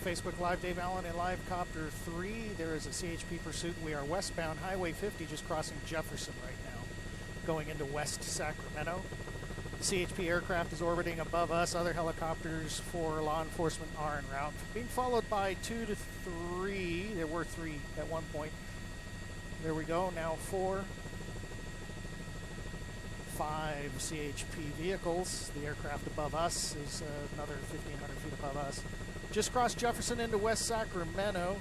Facebook Live, Dave Allen in Live Copter 3. There is a CHP pursuit. We are westbound Highway 50, just crossing Jefferson right now, going into West Sacramento. CHP aircraft is orbiting above us. Other helicopters for law enforcement are en route. Being followed by 2 to 3. There were 3 at one point. There we go. Now 4, 5 CHP vehicles. The aircraft above us is another 1,500 feet above us. Just crossed Jefferson into West Sacramento.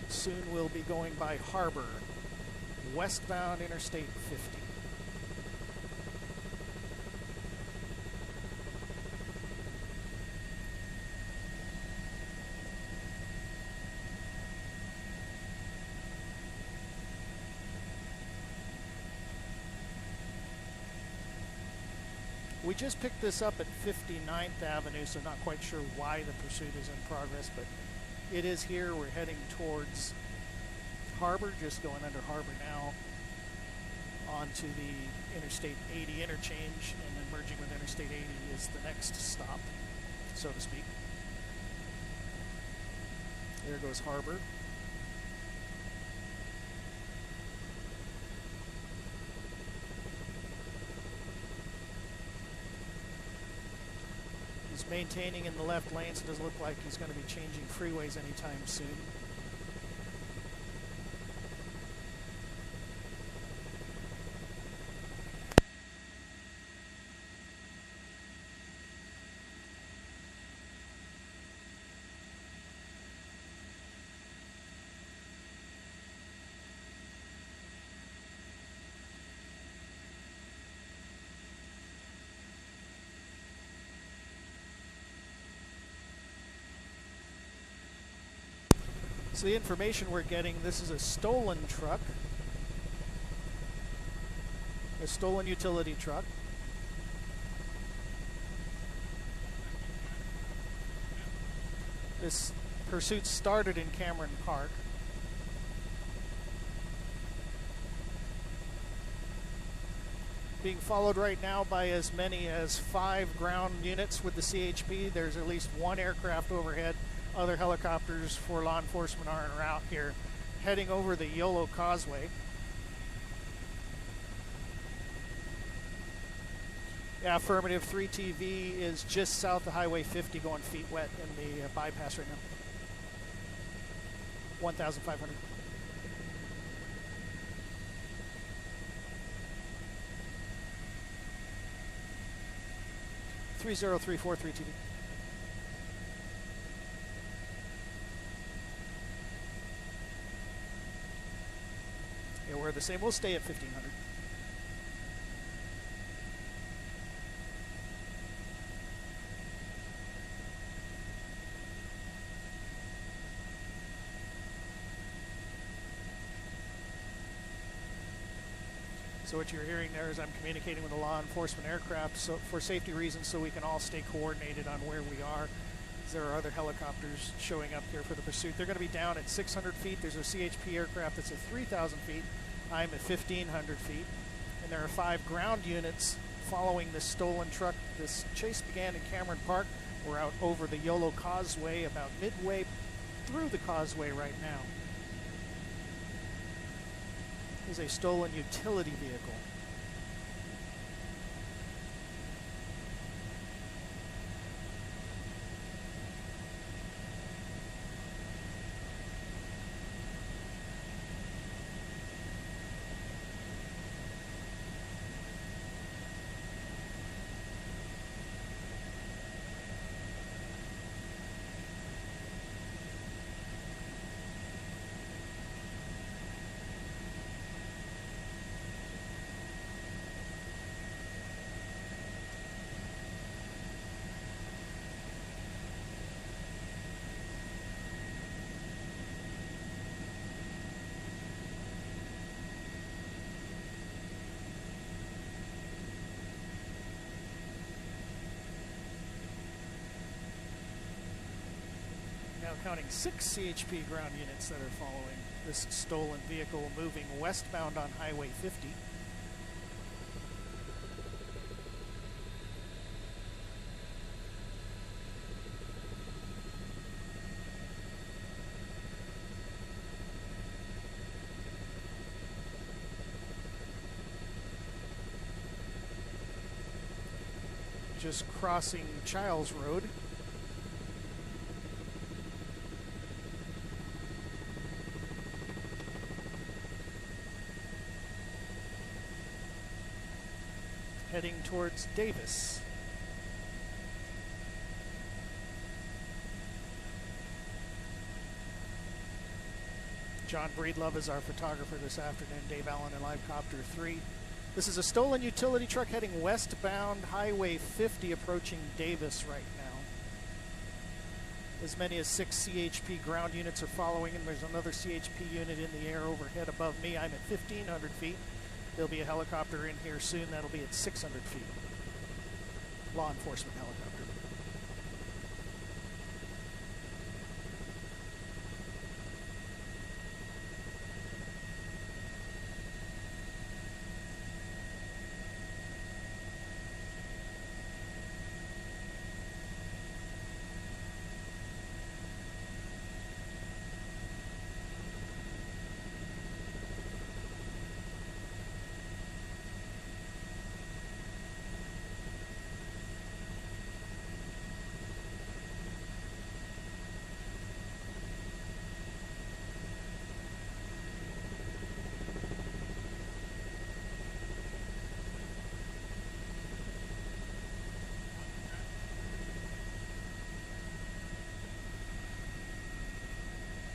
Soon we'll be going by Harbor, westbound Interstate 50. We just picked this up at 59th Avenue, so not quite sure why the pursuit is in progress, but it is here. We're heading towards Harbor, just going under Harbor now, onto the Interstate 80 interchange, and then merging with Interstate 80 is the next stop, so to speak. There goes Harbor. Maintaining in the left lane, so it doesn't look like he's going to be changing freeways anytime soon. So the information we're getting, this is a stolen truck, a stolen utility truck. This pursuit started in Cameron Park. Being followed right now by as many as 5 ground units with the CHP. There's at least 1 aircraft overhead. Other helicopters for law enforcement are en route here, heading over the Yolo Causeway. Yeah, affirmative. 3TV is just south of Highway 50, going feet wet in the bypass right now. 1,500. Three 3 TV. Yeah, we're the same. We'll stay at 1,500. So what you're hearing there is I'm communicating with the law enforcement aircraft for safety reasons, so we can all stay coordinated on where we are. There are other helicopters showing up here for the pursuit. They're going to be down at 600 feet. There's a CHP aircraft that's at 3,000 feet. I'm at 1,500 feet. And there are 5 ground units following this stolen truck. This chase began in Cameron Park. We're out over the Yolo Causeway, about midway through the causeway right now. This is a stolen utility vehicle. Now counting 6 CHP ground units that are following this stolen vehicle moving westbound on Highway 50. just crossing Childs Road. Heading towards Davis. John Breedlove is our photographer this afternoon. Dave Allen in Live Copter 3. This is a stolen utility truck heading westbound Highway 50 approaching Davis right now. As many as 6 CHP ground units are following, and there's another CHP unit in the air overhead above me. I'm at 1,500 feet. There'll be a helicopter in here soon. That'll be at 600 feet. Law enforcement helicopter.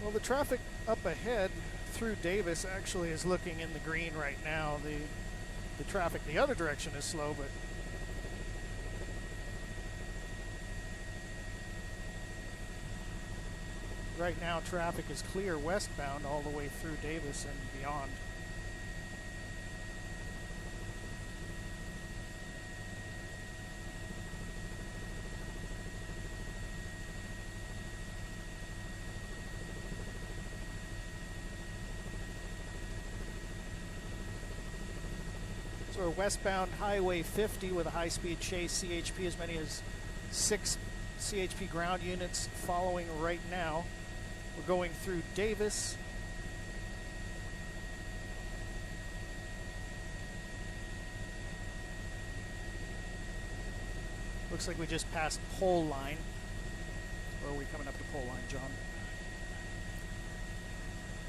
Well, the traffic up ahead through Davis actually is looking in the green right now. The traffic the other direction is slow, but right now traffic is clear westbound all the way through Davis and beyond. So westbound Highway 50 with a high-speed chase, CHP, as many as 6 CHP ground units following right now. We're going through Davis. Looks like we just passed pole line. Or are we coming up to pole line, John?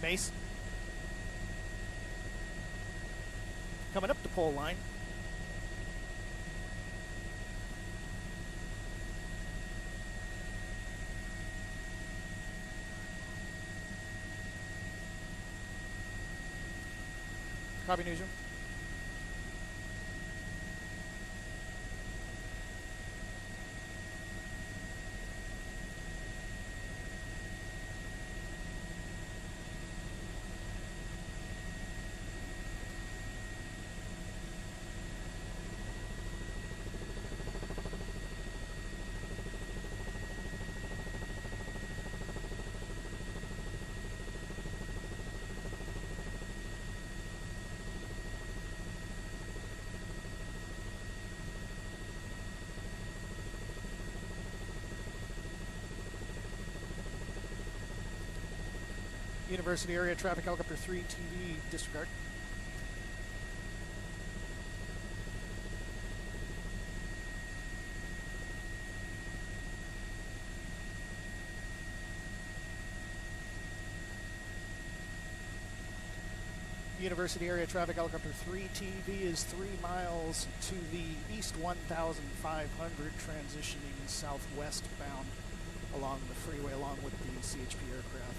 Mace? Coming up to pole line. Copy, newsroom. University area traffic helicopter 3 TV disregard. University area traffic helicopter 3 TV is 3 miles to the east 1,500, transitioning southwestbound along the freeway along with the CHP aircraft.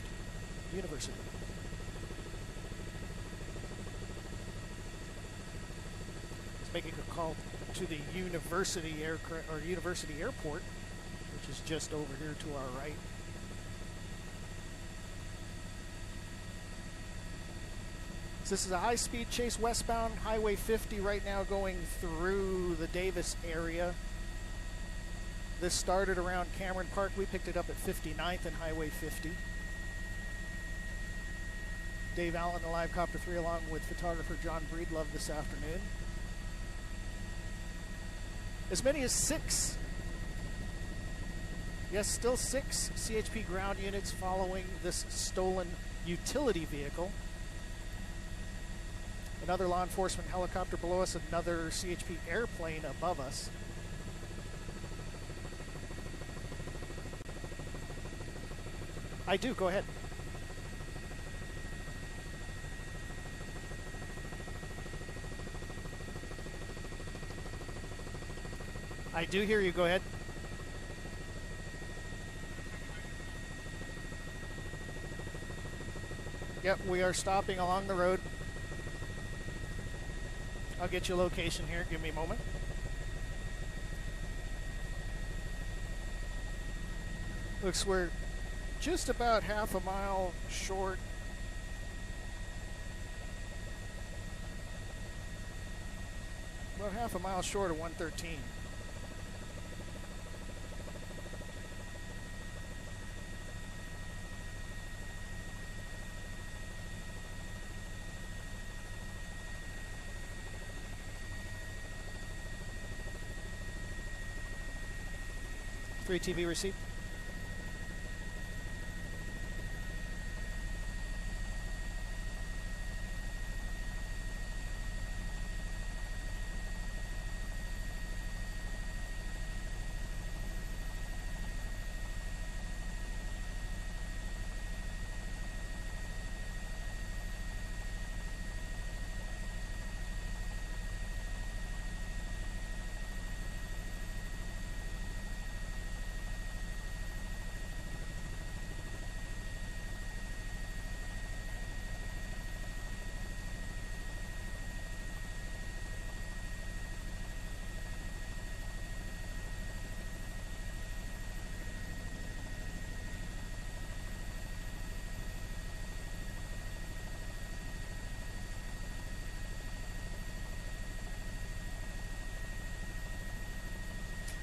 University. It's making a call to the University aircraft or University Airport, which is just over here to our right. So this is a high-speed chase westbound Highway 50 right now going through the Davis area. This started around Cameron Park. We picked it up at 59th and Highway 50. Dave Allen, the Live Copter 3, along with photographer John Breedlove this afternoon. As many as 6, yes, still 6 CHP ground units following this stolen utility vehicle. Another law enforcement helicopter below us, another CHP airplane above us. I do. Go ahead. I do hear you. Go ahead. Yep, we are stopping along the road. I'll get you a location here. Give me a moment. Looks we're just about half a mile short. About half a mile short of 113. Three TV receipt.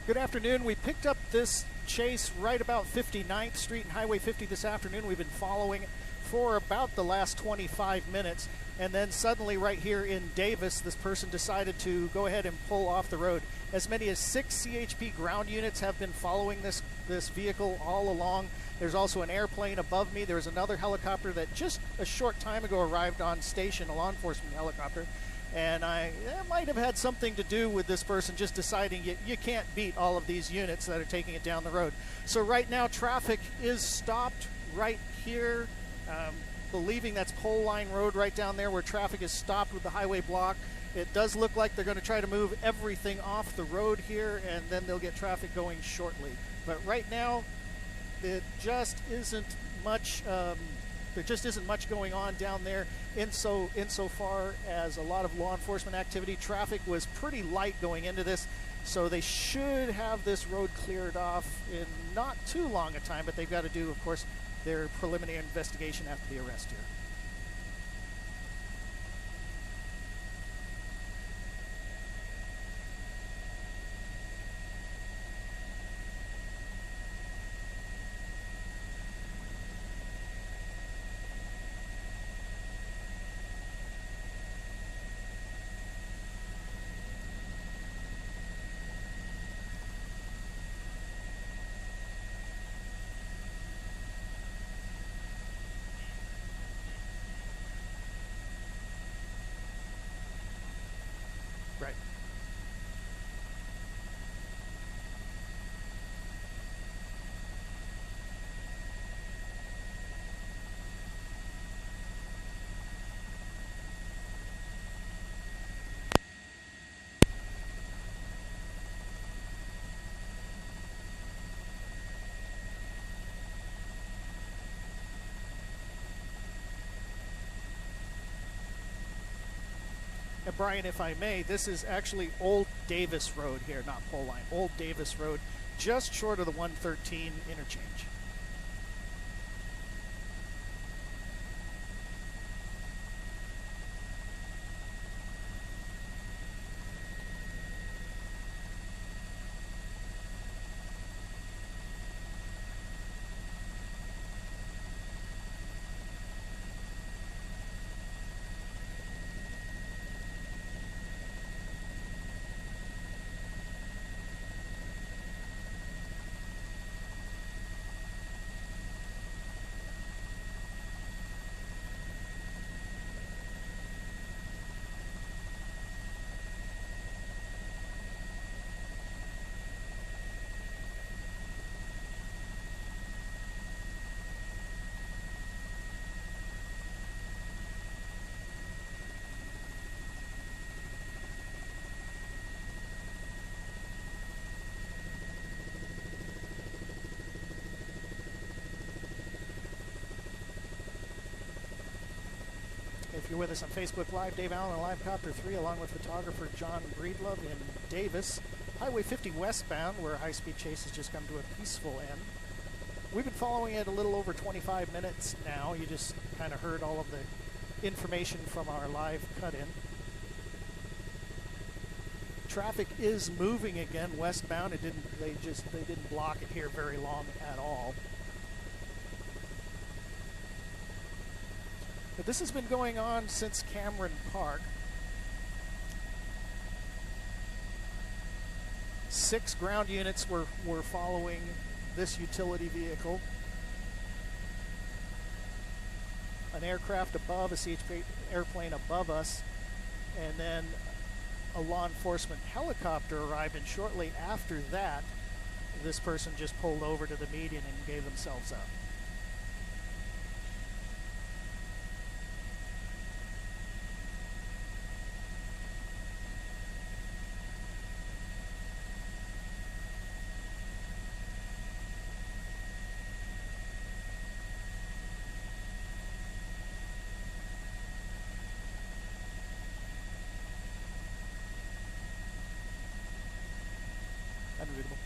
Good afternoon. We picked up this chase right about 59th Street and Highway 50 this afternoon. We've been following it for about the last 25 minutes. And then suddenly right here in Davis, this person decided to go ahead and pull off the road. As many as 6 CHP ground units have been following this vehicle all along. There's also an airplane above me. There's another helicopter that just a short time ago arrived on station, a law enforcement helicopter. And it might have had something to do with this person just deciding you can't beat all of these units that are taking it down the road. So right now traffic is stopped right here, believing that's Pole Line Road right down there where traffic is stopped with the highway block. It does look like they're going to try to move everything off the road here, and then they'll get traffic going shortly. But right now, it just isn't much. There just isn't much going on down there insofar as a lot of law enforcement activity. Traffic was pretty light going into this, so they should have this road cleared off in not too long a time, but they've got to do, of course, their preliminary investigation after the arrest here. Right. And Brian, if I may, this is actually Old Davis Road here, not Pole Line. Old Davis Road, just short of the 113 interchange. You're with us on Facebook Live. Dave Allen on Live Copter 3, along with photographer John Breedlove in Davis. Highway 50 westbound, where a high-speed chase has just come to a peaceful end. We've been following it a little over 25 minutes now. You just kind of heard all of the information from our live cut-in. Traffic is moving again westbound. They didn't block it here very long at all. But this has been going on since Cameron Park. 6 ground units were following this utility vehicle. An aircraft above, a CHP airplane above us, and then a law enforcement helicopter arrived, and shortly after that, this person just pulled over to the median and gave themselves up. Unreadable.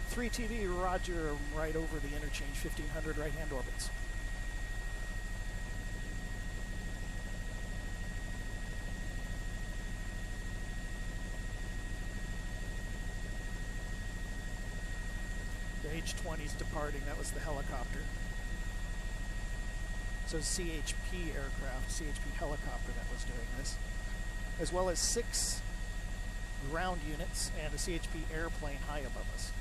Three TV, Roger, right over the interchange, 1500 right-hand orbits. The H-20's departing, that was the helicopter. So CHP aircraft, CHP helicopter that was doing this, as well as 6 ground units and a CHP airplane high above us.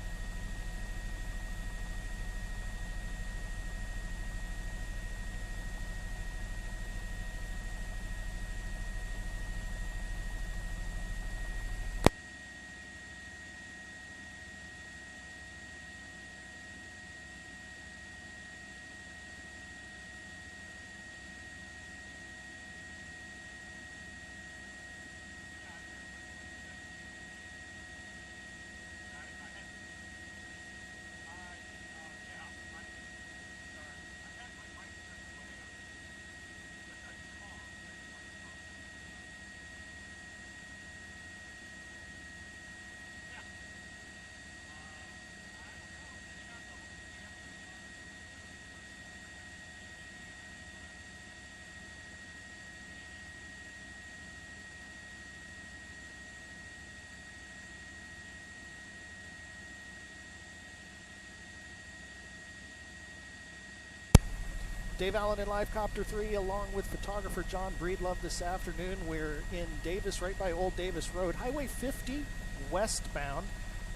Dave Allen in Live Copter 3, along with photographer John Breedlove this afternoon. We're in Davis, right by Old Davis Road, Highway 50 westbound,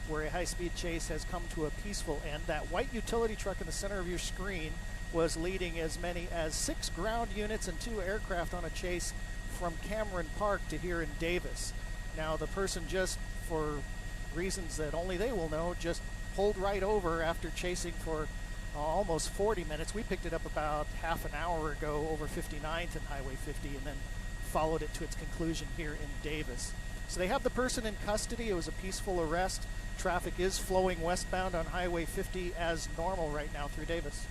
where a high-speed chase has come to a peaceful end. That white utility truck in the center of your screen was leading as many as 6 ground units and 2 aircraft on a chase from Cameron Park to here in Davis. Now, the person, just for reasons that only they will know, just pulled right over after chasing for almost 40 minutes. We picked it up about half an hour ago over 59th and Highway 50, and then followed it to its conclusion here in Davis. So they have the person in custody. It was a peaceful arrest. Traffic is flowing westbound on Highway 50 as normal right now through Davis.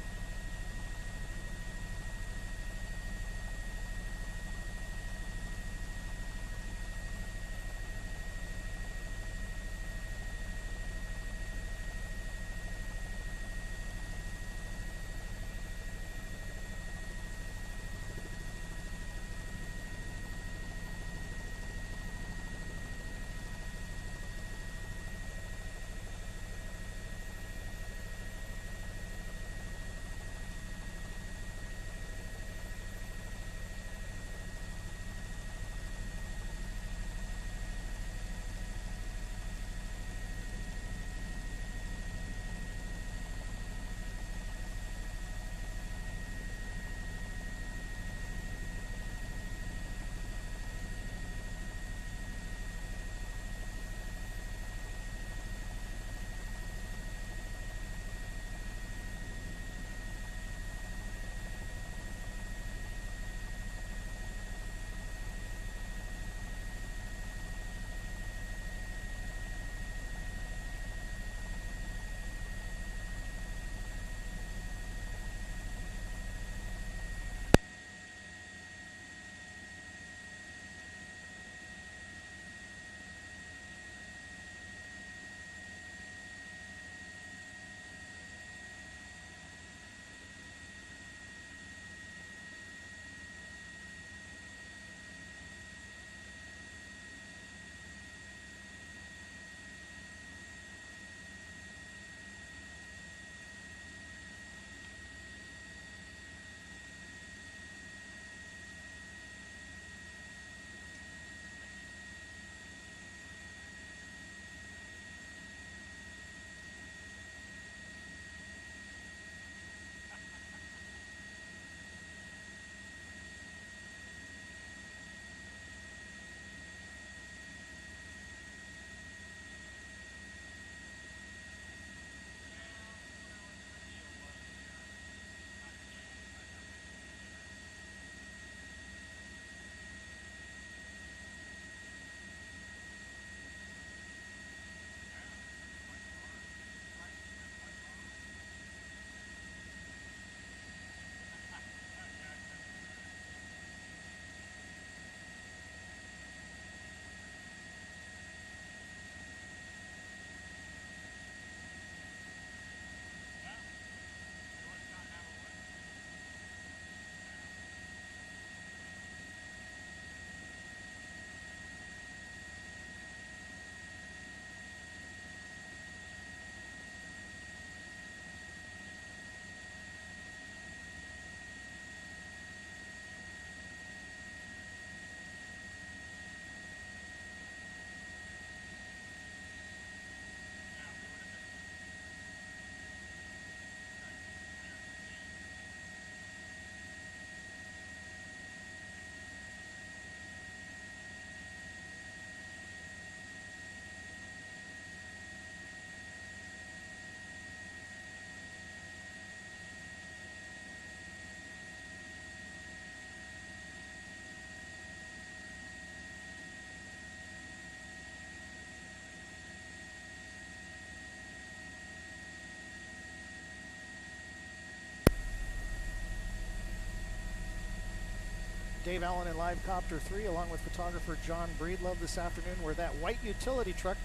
Dave Allen in Live Copter 3 along with photographer John Breedlove this afternoon, where that white utility truck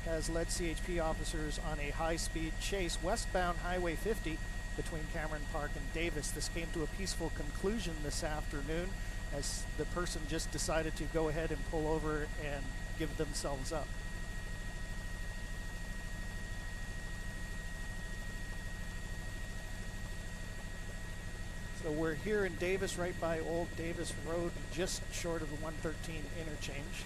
has led CHP officers on a high-speed chase westbound Highway 50 between Cameron Park and Davis. This came to a peaceful conclusion this afternoon as the person just decided to go ahead and pull over and give themselves up. So we're here in Davis, right by Old Davis Road, just short of the 113 interchange.